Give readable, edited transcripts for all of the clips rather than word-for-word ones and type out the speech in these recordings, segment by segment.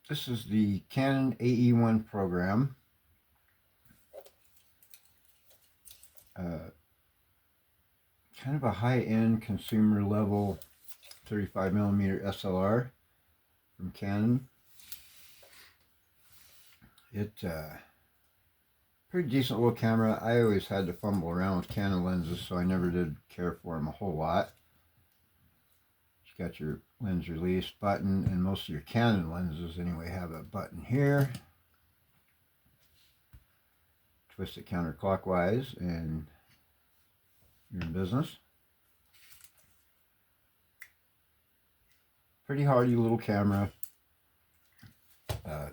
This is the Canon AE-1 Program. Kind of a high-end consumer level 35mm SLR from Canon. It's pretty decent little camera. I always had to fumble around with Canon lenses, so I never did care for them a whole lot. You got your lens release button, and most of your Canon lenses anyway have a button here. Twist it counterclockwise and you're in business. Pretty hardy little camera. A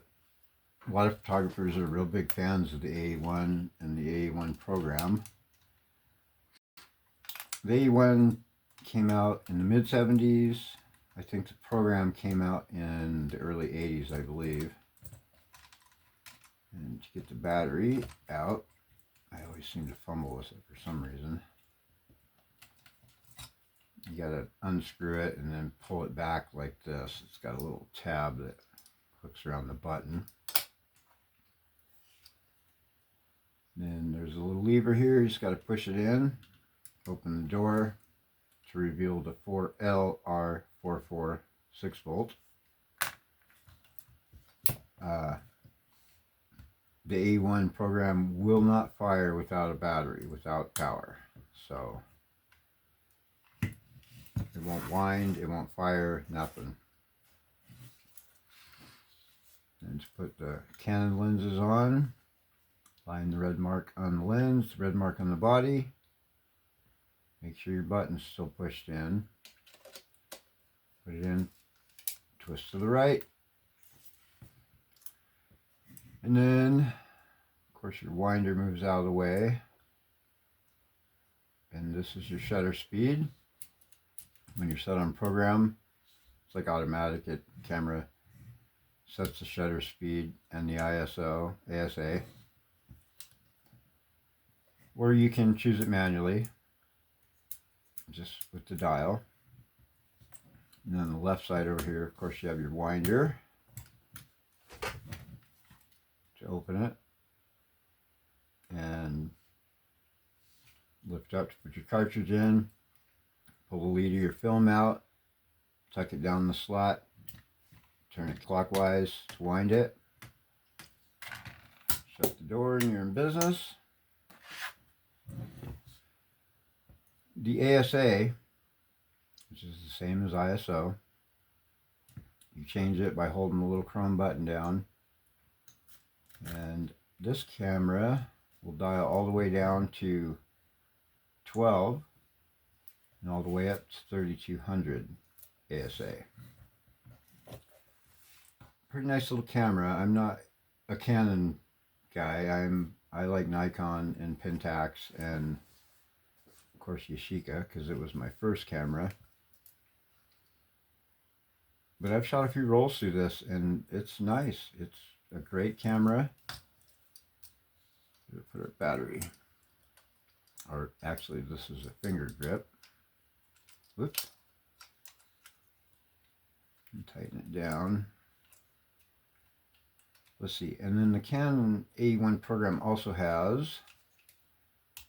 lot of photographers are real big fans of the AE-1 and the AE-1 program. The AE-1 came out in the mid-70s. I think the program came out in the early 80s, I believe. And to get the battery out, I always seem to fumble with it for some reason. You gotta unscrew it and then pull it back like this. It's got a little tab that hooks around the button. Then there's a little lever here. You just gotta push it in, open the door to reveal the 4LR44 6-volt. The AE-1 program will not fire without a battery, without power. So it won't wind, it won't fire, nothing. And to put the Canon lenses on, line the red mark on the lens, the red mark on the body. Make sure your button's still pushed in. Put it in, twist to the right. And then, of course, your winder moves out of the way. And this is your shutter speed. When you're set on program, it's like automatic. Camera sets the shutter speed and the ISO, ASA. Or you can choose it manually, just with the dial. And on the left side over here, of course, you have your winder to open it and lift up to put your cartridge in, pull the lead of your film out, tuck it down the slot, turn it clockwise to wind it, shut the door and you're in business. The ASA, which is the same as ISO, you change it by holding the little chrome button down. And this camera will dial all the way down to 12 and all the way up to 3200 ASA. Pretty nice little camera. I'm not a Canon guy. I like Nikon and Pentax and of course Yashica because it was my first camera. But I've shot a few rolls through this and it's nice. It's a great camera. Put a battery, or actually this is a finger grip. Whoops. And tighten it down. Let's see, and then the Canon AE-1 program also has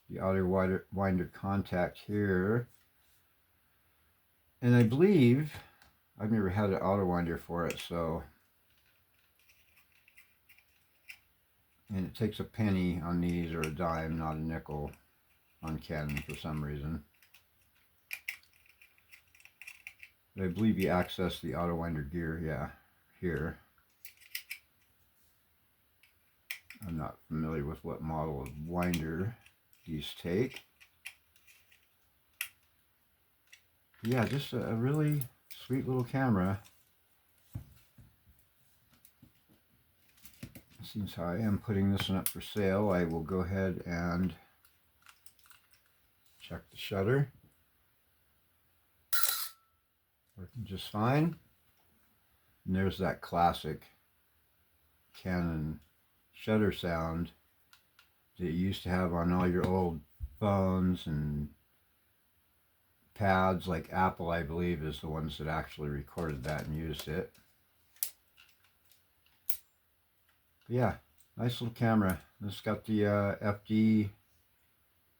the auto winder contact here. And I believe I've never had an auto winder for it, so. And it takes a penny on these, or a dime, not a nickel, on Canon for some reason. But I believe you access the auto winder gear, yeah, here. I'm not familiar with what model of winder these take. But yeah, just a really sweet little camera. Since I am putting this one up for sale, I will go ahead and check the shutter. Working just fine. And there's that classic Canon shutter sound that you used to have on all your old phones and pads, like Apple, I believe, is the ones that actually recorded that and used it. Yeah, nice little camera. This got the FD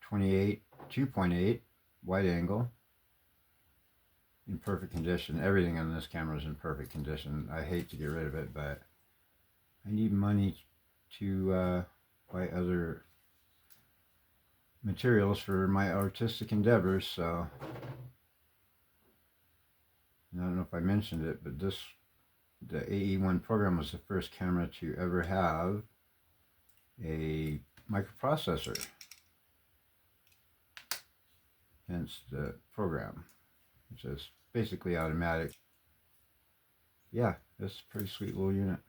28 2.8 wide angle in perfect condition. Everything on this camera is in perfect condition. I hate to get rid of it, but I need money to buy other materials for my artistic endeavors. So I don't know if I mentioned it, but the AE-1 program was the first camera to ever have a microprocessor, hence the program, which is basically automatic. Yeah, it's a pretty sweet little unit.